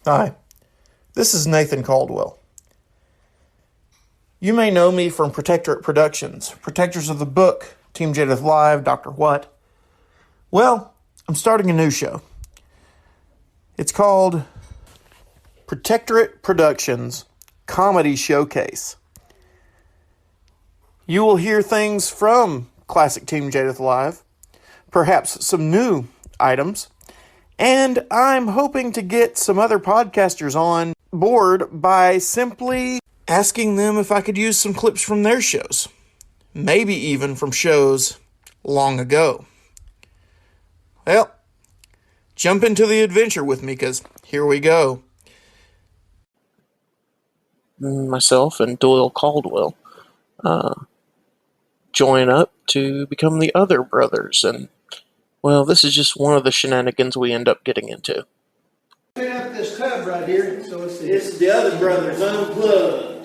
Hi, this is Nathan Caldwell. You may know me from Protectorate Productions, protectors of the book, Team Jadeth Live, Dr. What. Well, I'm starting a new show. It's called Protectorate Productions Comedy Showcase. You will hear things from classic Team Jadeth Live, perhaps some new items, and I'm hoping to get some other podcasters on board by simply asking them if I could use some clips from their shows. Maybe even from shows long ago. Well, jump into the adventure with me, because here we go. Myself and Doyle Caldwell join up to become the other brothers, and well, this is just one of the shenanigans we end up getting into. Clean up this tub right here, so it's This is the other brothers unplugged.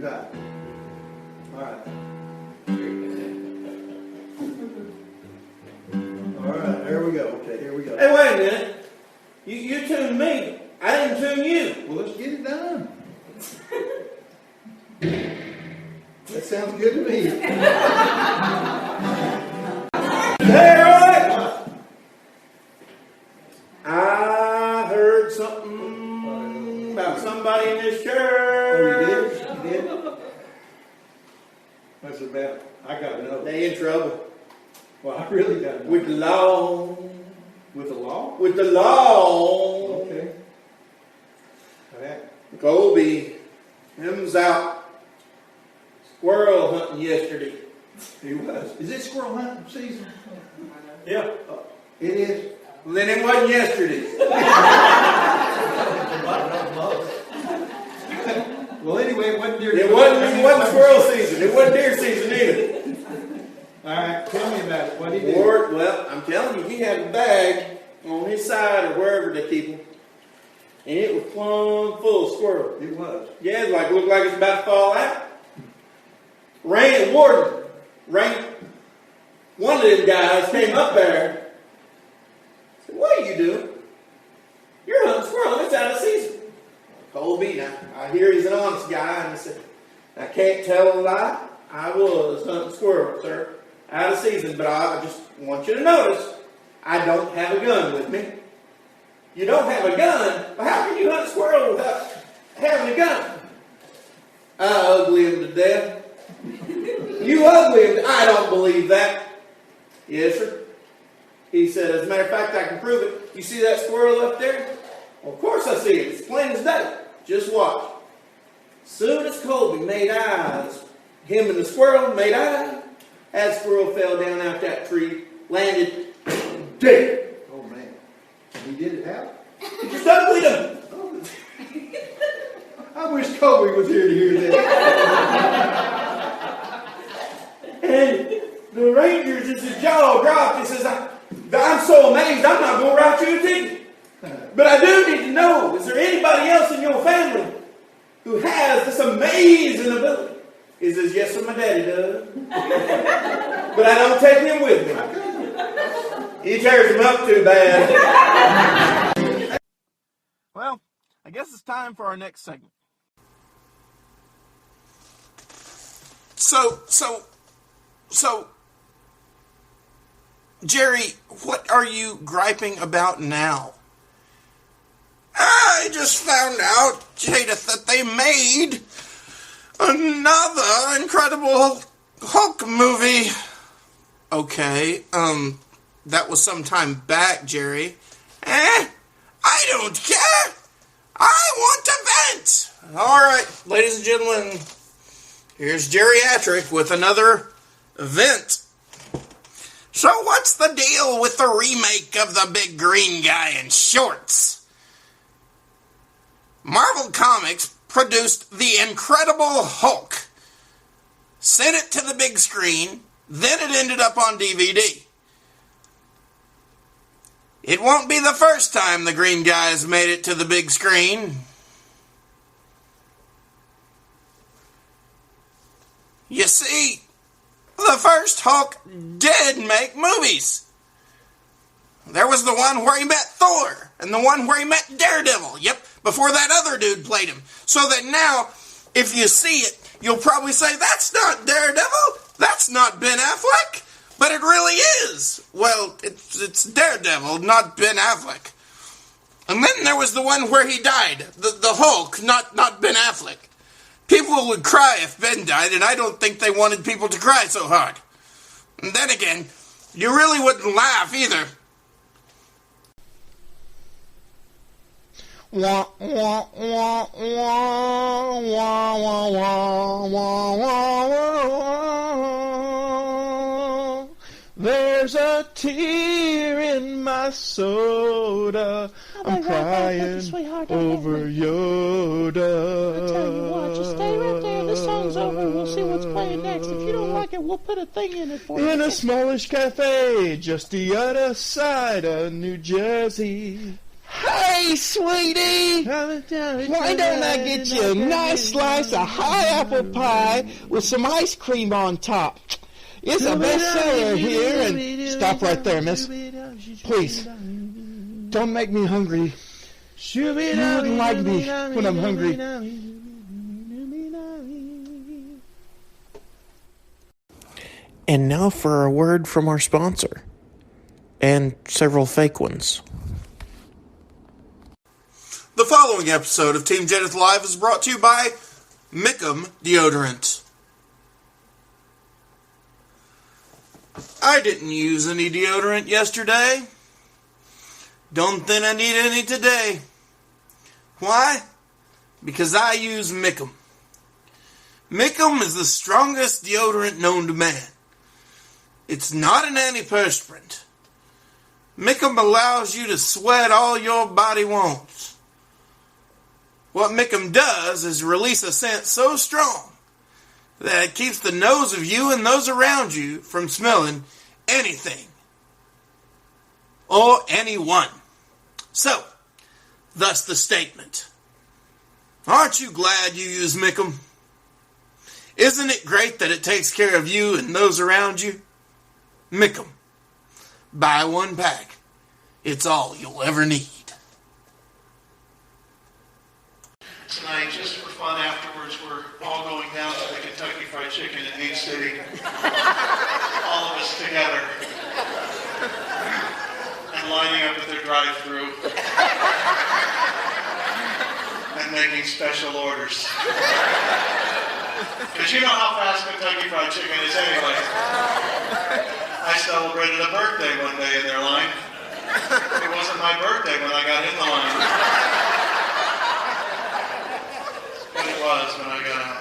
too high. Alright. Alright, there we go. Okay, here we go. Hey, wait a minute. You tuned me. I didn't tune you. Well, let's get it done. That sounds good to me. Hey, Roy! I heard something about somebody in this church. Oh, you did? You did? What's it about? I gotta know. They in trouble. Well, I really gotta know. With the law. With the law? With the law. Okay. Alright. Colby, him was out squirrel hunting yesterday. He was. Is it squirrel hunting season? Yeah. It is. Well, then it wasn't yesterday. Well, anyway, it wasn't deer. It wasn't squirrel season. It wasn't deer season either. Alright, tell me about it. What did he do? Lord, well, I'm telling you, he had a bag on his side or wherever they keep them, and it was plumb full of squirrels. It was. Yeah, it looked like it's about to fall out. Rain, Warden, one of them guys came up there. Said, "What are you doing? You're hunting squirrel. It's out of season." Colby, now, I hear he's an honest guy, and he said, "I can't tell a lie. I was hunting squirrel, sir. Out of season, but I just want you to notice, I don't have a gun with me." You don't have a gun? Well, how can you hunt squirrel without having a gun? I ugly him to death. You ugly him? I don't believe that. Yes, sir. He said, as a matter of fact, I can prove it. You see that squirrel up there? Well, of course I see it. It's plain as day. Just watch. Soon as Colby made eyes, him and the squirrel made eyes, that squirrel fell down out that tree, landed dead. Oh, man. He did it how? He just uglied him. Oh. I wish Colby was here to hear that. And the Rangers, as his jaw dropped, he says, I'm so amazed, I'm not going to write you a ticket. But I do need to know, is there anybody else in your family who has this amazing ability? He says, yes, sir, my daddy does. But I don't take him with me. He tears him up too bad. Well, I guess it's time for our next segment. So, Jerry, what are you griping about now? I just found out, Jadeth, that they made another Incredible Hulk movie. Okay, that was some time back, Jerry. I don't care. I want to vent. All right, ladies and gentlemen, here's Geriatric with another vent. So what's the deal with the remake of the big green guy in shorts? Marvel Comics produced The Incredible Hulk, sent it to the big screen, then it ended up on DVD. It won't be the first time the green guy's made it to the big screen. You see, The first Hulk did make movies. There was the one where he met Thor, and the one where he met Daredevil. Yep, before that other dude played him. So that now, if you see it, you'll probably say, that's not Daredevil, that's not Ben Affleck. But it really is. Well, it's Daredevil, not Ben Affleck. And then there was the one where he died, the Hulk, not Ben Affleck. People would cry if Ben died, and I don't think they wanted people to cry so hard. And then again, you really wouldn't laugh either. Wah, wah, wah, wah, wah, wah, wah, wah, wah, wah. There's a tear in my soda. I'm crying over Yoda. I'll tell you what, just stay right there. This song's over and we'll see what's playing next. If you don't like it, we'll put a thing in it for you. In a smallish cafe just the other side of New Jersey. Hey, sweetie! Why don't I get you a nice slice of high apple pie with some ice cream on top? It's a bestseller here, and stop right there, miss. Please, don't make me hungry. You wouldn't like me when I'm hungry. And now for a word from our sponsor. And several fake ones. The following episode of Team Jedith Live is brought to you by Mickum Deodorant. I didn't use any deodorant yesterday. Don't think I need any today. Why? Because I use Mickum. Mickum is the strongest deodorant known to man. It's not an antiperspirant. Mickum allows you to sweat all your body wants. What Mickum does is release a scent so strong that it keeps the nose of you and those around you from smelling anything or anyone. So, thus the statement. Aren't you glad you use Mickum? Isn't it great that it takes care of you and those around you? Mickum. Buy one pack. It's all you'll ever need. Tonight, just for fun afterwards, we're all going down to the Kentucky Fried Chicken in Haines City. All of us together. And lining up at their drive-thru. And making special orders. Because you know how fast Kentucky Fried Chicken is anyway. I celebrated a birthday one day in their line. It wasn't my birthday when I got in the line. But it was when I got out.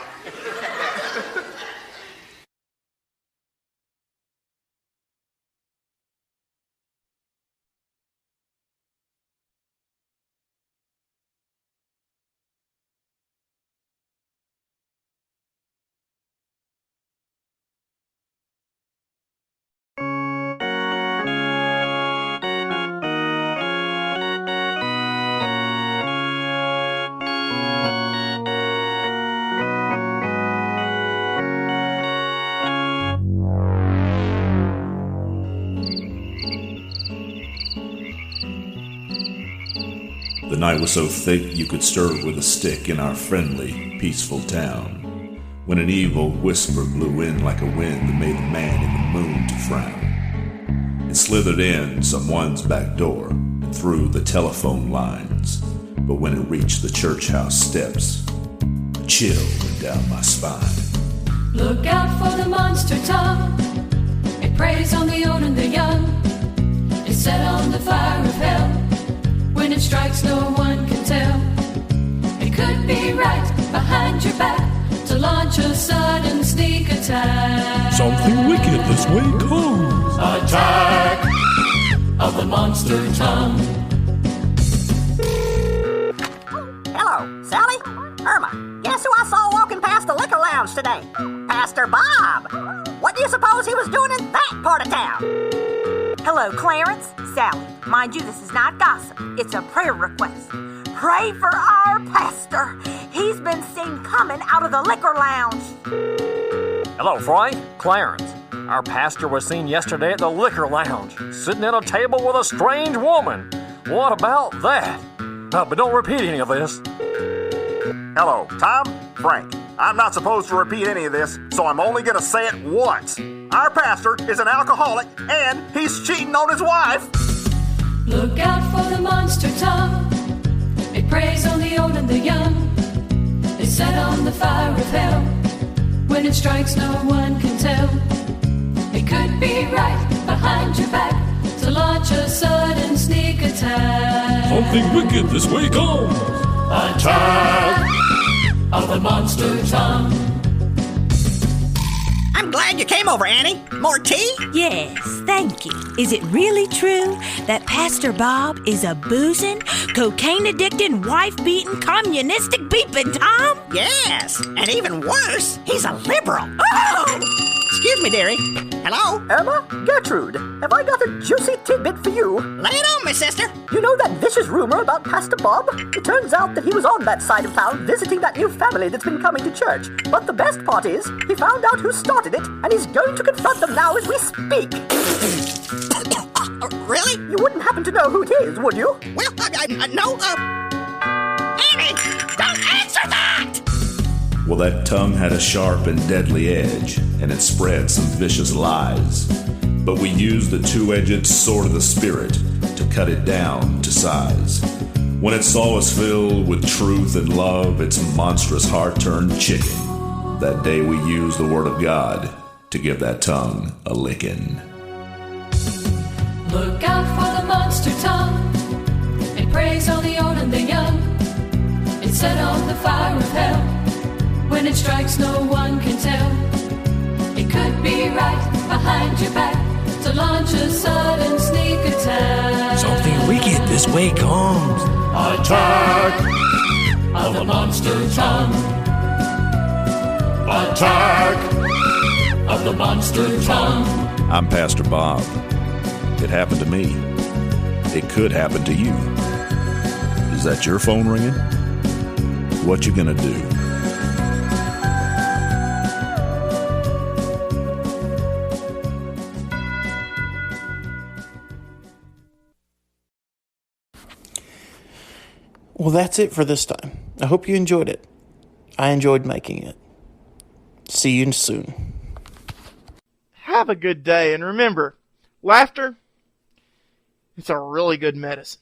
The night was so thick you could stir it with a stick in our friendly, peaceful town, when an evil whisper blew in like a wind that made the man in the moon to frown. It slithered in someone's back door and through the telephone lines, but when it reached the church house steps, a chill went down my spine. Look out for the monster tongue. It preys on the old and the young. It's set on the fire of hell. When it strikes, no one can tell. It could be right behind your back to launch a sudden sneak attack. Something wicked this way comes. Attack of the monster tongue. Hello, Sally? Irma, guess who I saw walking past the liquor lounge today? Pastor Bob. What do you suppose he was doing in that part of town? Hello, Clarence. Sally. Mind you, this is not gossip. It's a prayer request. Pray for our pastor. He's been seen coming out of the liquor lounge. Hello, Froy. Clarence. Our pastor was seen yesterday at the liquor lounge, sitting at a table with a strange woman. What about that? But don't repeat any of this. Hello, Tom? Frank. I'm not supposed to repeat any of this, so I'm only gonna say it once. Our pastor is an alcoholic, and he's cheating on his wife. Look out for the monster tongue. It preys on the old and the young. It's set on the fire of hell. When it strikes, no one can tell. It could be right behind your back to launch a sudden sneak attack. Something wicked this way comes. Attack of the monster tongue. I'm glad you came over, Annie. More tea? Yes, thank you. Is it really true that Pastor Bob is a boozing, cocaine-addicted, wife-beating, communistic beeping Tom? Yes, and even worse, he's a liberal. Oh! Excuse me, dearie. Hello? Emma? Gertrude, have I got a juicy tidbit for you? Lay it on, my sister. You know that vicious rumor about Pastor Bob? It turns out that he was on that side of town visiting that new family that's been coming to church. But the best part is, he found out who started it, and he's going to confront them now as we speak. Really? You wouldn't happen to know who it is, would you? Well, no, Annie, don't answer that! Well, that tongue had a sharp and deadly edge, and it spread some vicious lies. But we used the two-edged sword of the Spirit to cut it down to size. When it saw us filled with truth and love, its monstrous heart turned chicken. That day we used the Word of God to give that tongue a licking. Look out for the monster tongue. It preys on the old and the young. It's set on the fire of hell. When it strikes, no one can tell. It could be right behind your back to launch a sudden sneak attack. Something wicked this way comes. Attack of the monster tongue. Attack of the monster tongue. I'm Pastor Bob. It happened to me. It could happen to you. Is that your phone ringing? What you gonna do? Well, that's it for this time. I hope you enjoyed it. I enjoyed making it. See you soon. Have a good day, and remember, laughter, it's a really good medicine.